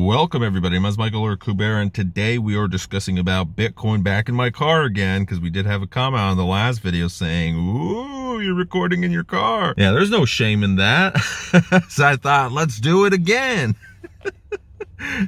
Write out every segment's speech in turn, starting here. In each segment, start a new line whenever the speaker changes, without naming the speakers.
Welcome everybody, I'm Michael or Kubera, and today we are discussing about Bitcoin back in my car again, because we did have a comment on the last video saying, ooh, you're recording in your car. Yeah, there's no shame in that. So I thought, let's do it again.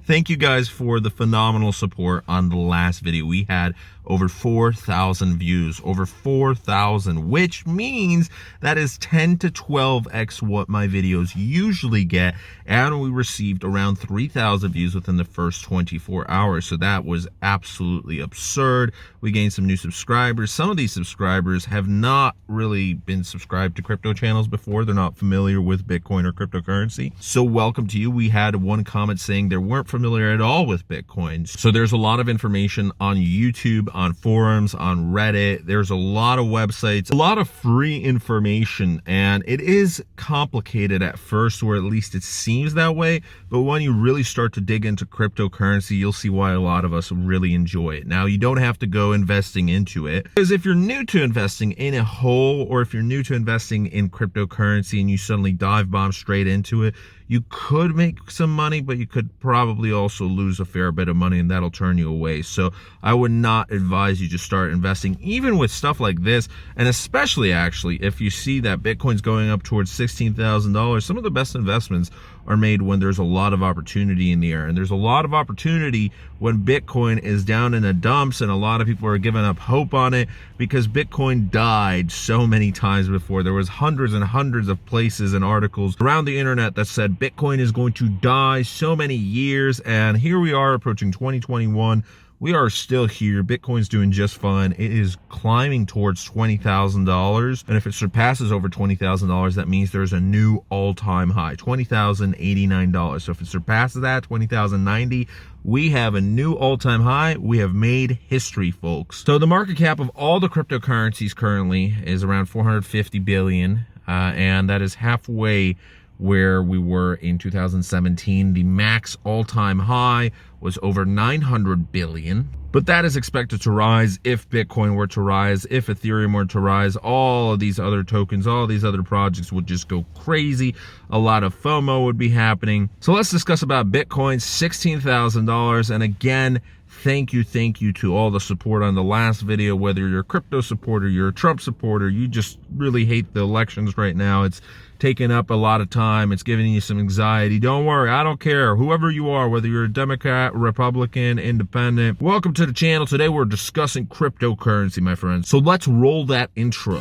Thank you guys for the phenomenal support on the last video. We had over 4,000 views, over 4,000, which means that is 10 to 12x what my videos usually get. And we received around 3,000 views within the first 24 hours. So that was absolutely absurd. We gained some new subscribers. Some of these subscribers have not really been subscribed to crypto channels before. They're not familiar with Bitcoin or cryptocurrency. So welcome to you. We had one comment saying they weren't familiar at all with Bitcoin. So there's a lot of information on YouTube, on forums, on Reddit. There's a lot of websites, a lot of free information, and it is complicated at first, or at least it seems that way. But when you really start to dig into cryptocurrency, you'll see why a lot of us really enjoy it. Now, you don't have to go investing into it, because if you're new to investing in a whole, or if you're new to investing in cryptocurrency and you suddenly dive bomb straight into it, you could make some money, but you could probably also lose a fair bit of money, and that'll turn you away. So I would not advise you to start investing, even with stuff like this. And especially actually, if you see that Bitcoin's going up towards $16,000, some of the best investments are made when there's a lot of opportunity in the air. And there's a lot of opportunity when Bitcoin is down in the dumps, and a lot of people are giving up hope on it because Bitcoin died so many times before. There was hundreds and hundreds of places and articles around the internet that said Bitcoin is going to die so many years, and here we are approaching 2021. We are still here. Bitcoin's doing just fine. It is climbing towards $20,000. And if it surpasses over $20,000, that means there's a new all-time high, $20,089. So if it surpasses that, $20,090, we have a new all-time high. We have made history, folks. So the market cap of all the cryptocurrencies currently is around 450 billion. And that is halfway where we were in 2017. The max all-time high was over 900 billion. But that is expected to rise if Bitcoin were to rise, if Ethereum were to rise. All of these other tokens, all these other projects would just go crazy. A lot of FOMO would be happening. So let's discuss about Bitcoin, $16,000. And again, thank you to all the support on the last video. Whether you're a crypto supporter, you're a Trump supporter, you just really hate the elections right now. It's taking up a lot of time. It's giving you some anxiety. Don't worry, I don't care. Whoever you are, whether you're a Democrat, Republican, Independent, welcome to the channel. Today we're discussing cryptocurrency, my friends. So let's roll that intro.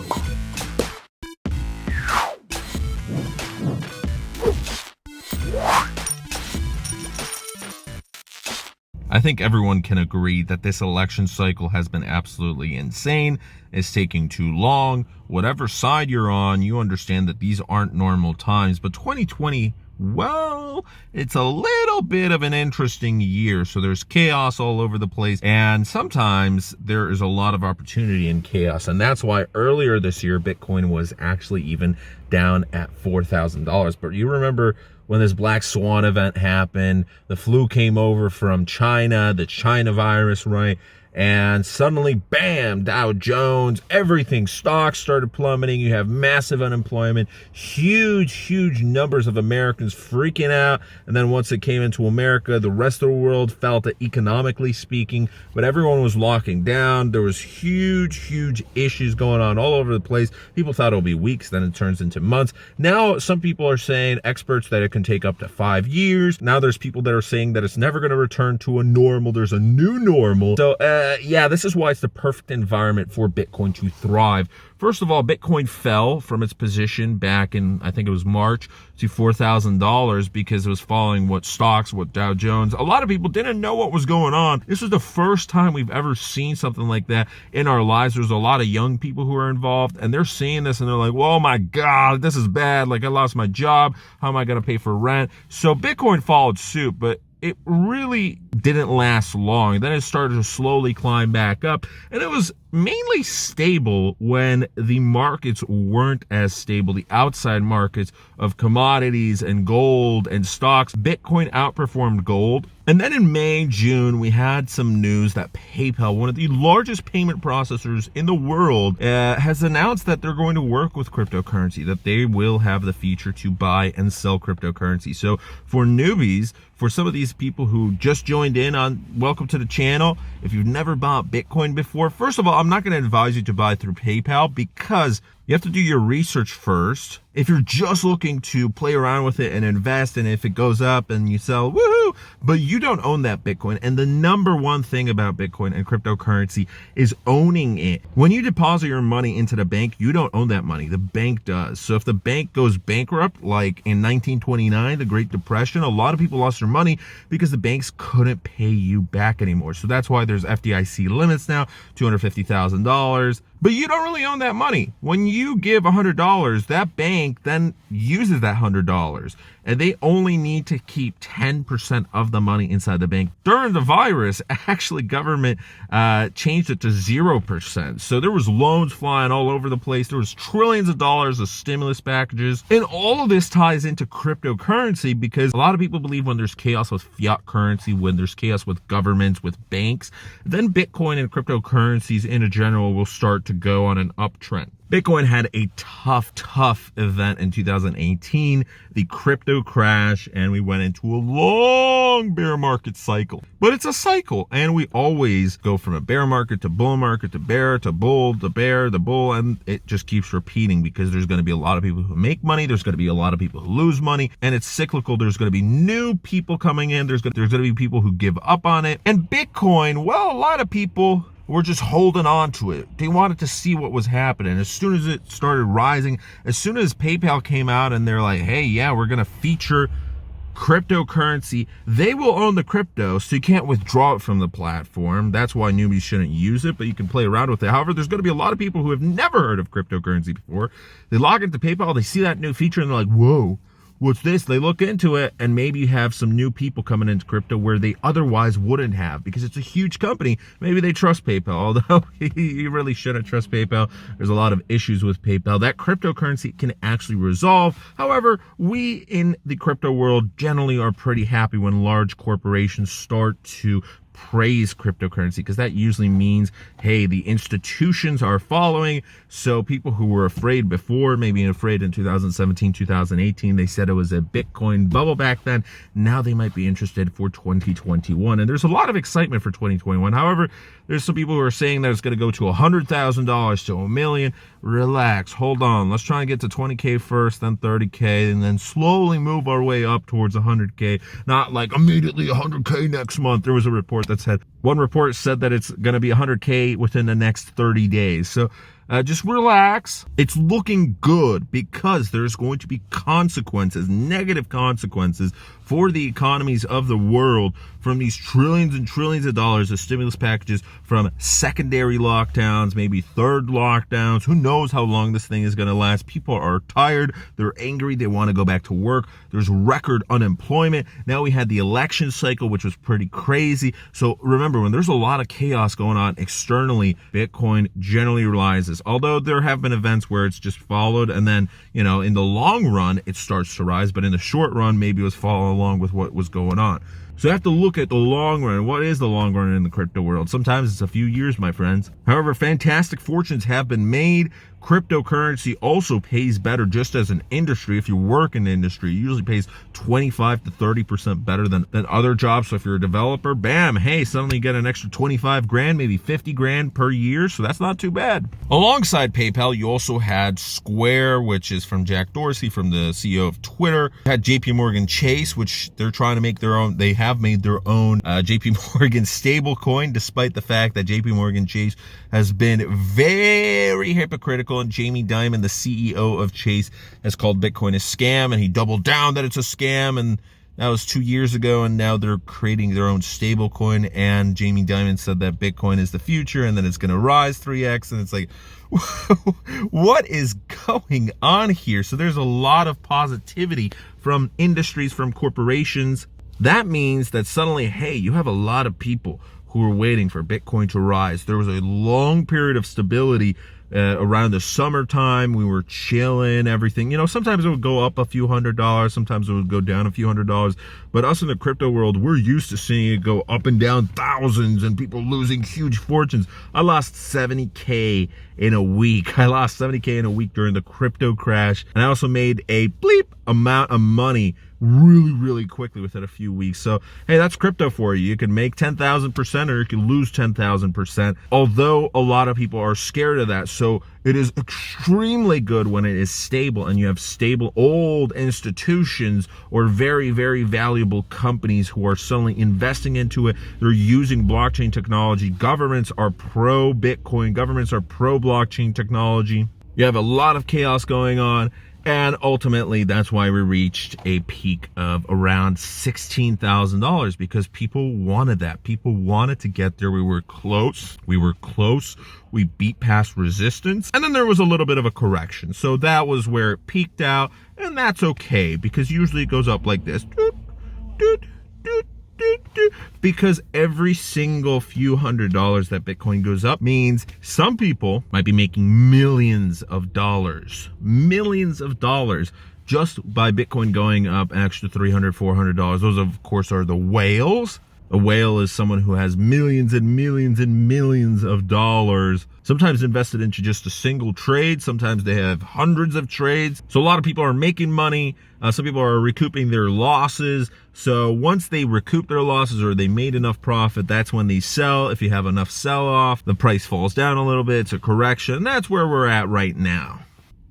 I think everyone can agree that this election cycle has been absolutely insane. It's taking too long. Whatever side you're on, you understand that these aren't normal times. But 2020, well, it's a little bit of an interesting year. So there's chaos all over the place. And sometimes there is a lot of opportunity in chaos. And that's why earlier this year, Bitcoin was actually even down at $4,000. But you remember when this black swan event happened, the flu came over from China, the China virus, right? And suddenly, bam, Dow Jones, everything, stocks started plummeting. You have massive unemployment, huge numbers of Americans freaking out. And then once it came into America, the rest of the world felt it economically speaking, but everyone was locking down. There was huge issues going on all over the place. People thought it would be weeks, then it turns into months. Now, some people are saying, experts, that it can take up to 5 years. Now there's people that are saying that it's never going to return to a normal. There's a new normal. So, yeah, this is why it's the perfect environment for Bitcoin to thrive. First of all, Bitcoin fell from its position back in, I think it was March, to $4,000 because it was following what stocks, what Dow Jones. A lot of people didn't know what was going on. This is the first time we've ever seen something like that in our lives. There's a lot of young people who are involved, and they're seeing this and they're like, oh my God, this is bad. Like, I lost my job. How am I going to pay for rent? So Bitcoin followed suit, but it really didn't last long. Then it started to slowly climb back up, and it was mainly stable when the markets weren't as stable. The outside markets of commodities and gold and stocks, Bitcoin outperformed gold. And then in May, June, we had some news that PayPal, one of the largest payment processors in the world, has announced that they're going to work with cryptocurrency, that they will have the feature to buy and sell cryptocurrency. So for newbies, for some of these these people who just joined in on, welcome to the channel. If you've never bought Bitcoin before, first of all, I'm not going to advise you to buy through PayPal because you have to do your research first. If you're just looking to play around with it and invest, and if it goes up and you sell, woohoo, but you don't own that Bitcoin. And the number one thing about Bitcoin and cryptocurrency is owning it. When you deposit your money into the bank, you don't own that money. The bank does. So if the bank goes bankrupt, like in 1929, the Great Depression, a lot of people lost their money because the banks couldn't pay you back anymore. So that's why there's FDIC limits now, $250,000. But you don't really own that money. When you give $100, that bank then uses that $100, and they only need to keep 10% of the money inside the bank. During the virus, actually, government changed it to 0%. So there was loans flying all over the place. There was trillions of dollars of stimulus packages. And all of this ties into cryptocurrency because a lot of people believe when there's chaos with fiat currency, when there's chaos with governments, with banks, then Bitcoin and cryptocurrencies in general will start to go on an uptrend. Bitcoin had a tough event in 2018, the crypto crash, and we went into a long bear market cycle. But it's a cycle, and we always go from a bear market to bull market to bear to bull to bear to bull, and it just keeps repeating because there's going to be a lot of people who make money, there's going to be a lot of people who lose money, and it's cyclical. There's going to be new people coming in, there's going to be people who give up on it. And Bitcoin, well, a lot of people were just holding on to it. They wanted to see what was happening. As soon as it started rising, as soon as PayPal came out and they're like, hey, yeah, we're going to feature cryptocurrency, they will own the crypto, so you can't withdraw it from the platform. That's why newbies shouldn't use it, but you can play around with it. However, there's going to be a lot of people who have never heard of cryptocurrency before. They log into PayPal, they see that new feature, and they're like, whoa, what's this? They look into it, and maybe you have some new people coming into crypto where they otherwise wouldn't have because it's a huge company. Maybe they trust PayPal, although you really shouldn't trust PayPal. There's a lot of issues with PayPal that cryptocurrency can actually resolve. However, we in the crypto world generally are pretty happy when large corporations start to praise cryptocurrency because that usually means, hey, the institutions are following. So people who were afraid before, maybe afraid in 2017, 2018, they said it was a Bitcoin bubble back then. Now they might be interested for 2021. And there's a lot of excitement for 2021. However, there's some people who are saying that it's going to go to $100,000 to $1 million. Relax, hold on. Let's try and get to 20K first, then 30K, and then slowly move our way up towards 100K. Not like immediately 100K next month. There was a report that said, one report said that it's going to be 100K within the next 30 days. So just relax. It's looking good because there's going to be consequences, negative consequences for the economies of the world from these trillions and trillions of dollars of stimulus packages, from secondary lockdowns, maybe third lockdowns. Who knows how long this thing is going to last? People are tired. They're angry. They want to go back to work. There's record unemployment. Now we had the election cycle, which was pretty crazy. So remember, when there's a lot of chaos going on externally, Bitcoin generally rises. Although there have been events where it's just followed, and then, you know, in the long run, it starts to rise. But in the short run, maybe it was following along with what was going on. So you have to look at the long run. What is the long run in the crypto world? Sometimes it's a few years, my friends. However, fantastic fortunes have been made. Cryptocurrency also pays better just as an industry. If you work in the industry, it usually pays 25 to 30% better than other jobs. So if you're a developer, bam, hey, suddenly you get an extra 25 grand, maybe 50 grand per year. So that's not too bad. Alongside PayPal, you also had Square, which is from Jack Dorsey, from the CEO of Twitter. You had JP Chase, which they're trying to make their own. They have made their own JP stablecoin, despite the fact that JP Chase has been very hypocritical. And Jamie Dimon, the CEO of Chase, has called Bitcoin a scam, and he doubled down that it's a scam, and that was 2 years ago, and now they're creating their own stablecoin, and Jamie Dimon said that Bitcoin is the future, and then it's going to rise 3x, and it's like, what is going on here? So there's a lot of positivity from industries, from corporations. That means that suddenly, hey, you have a lot of people who are waiting for Bitcoin to rise. There was a long period of stability around the summertime. We were chilling, everything. You know, sometimes it would go up a few $100s, sometimes it would go down a few $100s. But us in the crypto world, we're used to seeing it go up and down thousands and people losing huge fortunes. I lost 70K in a week. I lost 70K in a week during the crypto crash. And I also made a bleep amount of money really quickly within a few weeks. So, hey, that's crypto for you. You can make 10,000% or you can lose 10,000%, although a lot of people are scared of that. So it is extremely good when it is stable and you have stable old institutions or very valuable companies who are suddenly investing into it. They're using blockchain technology. Governments are pro Bitcoin. Governments are pro blockchain technology. You have a lot of chaos going on. And ultimately, that's why we reached a peak of around $16,000, because people wanted that. People wanted to get there. We were close. We beat past resistance. And then there was a little bit of a correction. So that was where it peaked out. And that's okay, because usually it goes up like this. Because every single few $100s that Bitcoin goes up means some people might be making millions of dollars just by Bitcoin going up an extra $300, $400. Those, of course, are the whales. A whale is someone who has millions and millions of dollars, sometimes invested into just a single trade. Sometimes they have hundreds of trades. So a lot of people are making money. Some people are recouping their losses. So once they recoup their losses or they made enough profit, that's when they sell. If you have enough sell off, the price falls down a little bit. It's a correction. And that's where we're at right now.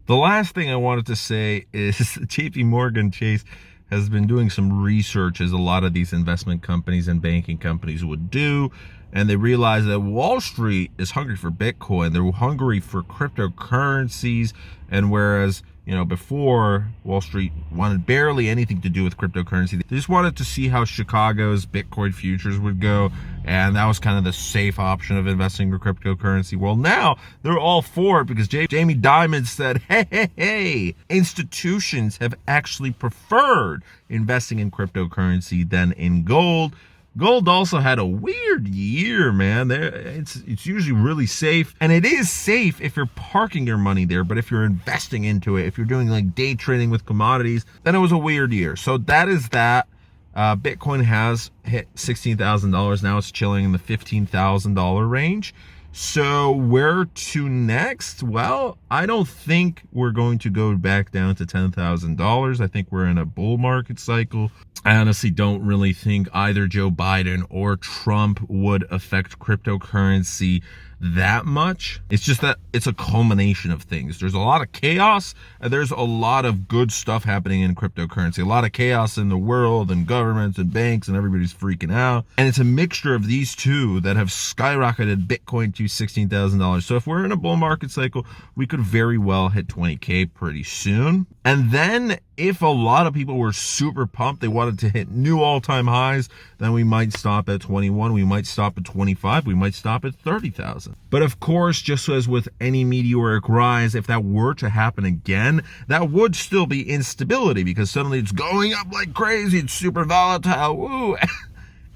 The last thing I wanted to say is JP Morgan Chase has been doing some research, as a lot of these investment companies and banking companies would do, and they realized that Wall Street is hungry for Bitcoin. They're hungry for cryptocurrencies, and whereas, you know, before Wall Street wanted barely anything to do with cryptocurrency, they just wanted to see how Chicago's Bitcoin futures would go, and that was kind of the safe option of investing in cryptocurrency. Well, now they're all for it, because Jamie Dimon said, hey, institutions have actually preferred investing in cryptocurrency than in gold. Gold also had a weird year, man. It's usually really safe, and it is safe if you're parking your money there, but if you're investing into it, if you're doing like day trading with commodities, then it was a weird year. So that is that. Bitcoin has hit $16,000. Now it's chilling in the $15,000 range. So where to next? Well, I don't think we're going to go back down to $10,000. I think we're in a bull market cycle. I honestly don't really think either Joe Biden or Trump would affect cryptocurrency that much. It's just that it's a culmination of things. There's a lot of chaos, and there's a lot of good stuff happening in cryptocurrency. A lot of chaos in the world and governments and banks, and everybody's freaking out. And it's a mixture of these two that have skyrocketed Bitcoin to $16,000. So if we're in a bull market cycle, we could very well hit 20K pretty soon. And then if a lot of people were super pumped, they wanted to hit new all-time highs, then we might stop at 21, we might stop at 25, we might stop at 30,000. But of course, just as with any meteoric rise, if that were to happen again, that would still be instability, because suddenly it's going up like crazy, it's super volatile, woo!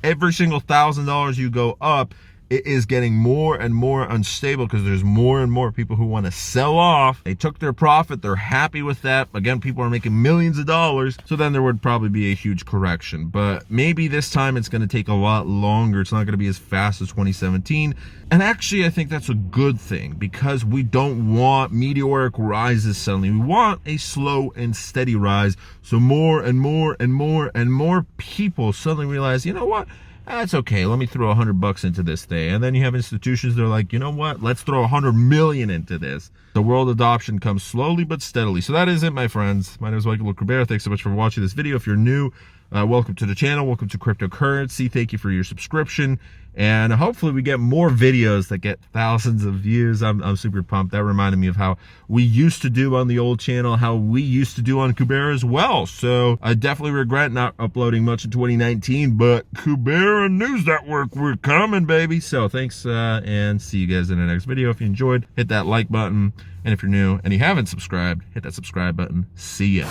Every single $1,000 you go up, it is getting more and more unstable, because there's more and more people who want to sell off. They took their profit, they're happy with that. Again, people are making millions of dollars, so then there would probably be a huge correction. But maybe this time it's going to take a lot longer. It's not going to be as fast as 2017. And actually, I think that's a good thing, because we don't want meteoric rises suddenly. We want a slow and steady rise, so more and more people suddenly realize, you know what? That's okay. Let me throw $100 into this thing. And then you have institutions that are like, you know what? Let's throw 100 million into this. The world adoption comes slowly but steadily. So that is it, my friends. My name is Michael Kubera. Thanks so much for watching this video. If you're new, welcome to the channel. Welcome to cryptocurrency. Thank you for your subscription. And hopefully we get more videos that get thousands of views. I'm super pumped. That reminded me of how we used to do on the old channel, how we used to do on Kubera as well. So I definitely regret not uploading much in 2019, but Kubera News Network, we're coming, baby. So thanks, and see you guys in the next video. If you enjoyed, hit that like button. And if you're new and you haven't subscribed, hit that subscribe button. See ya.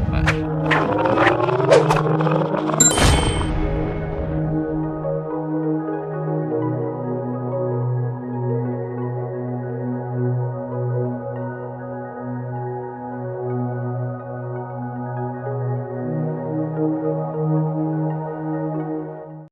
Bye.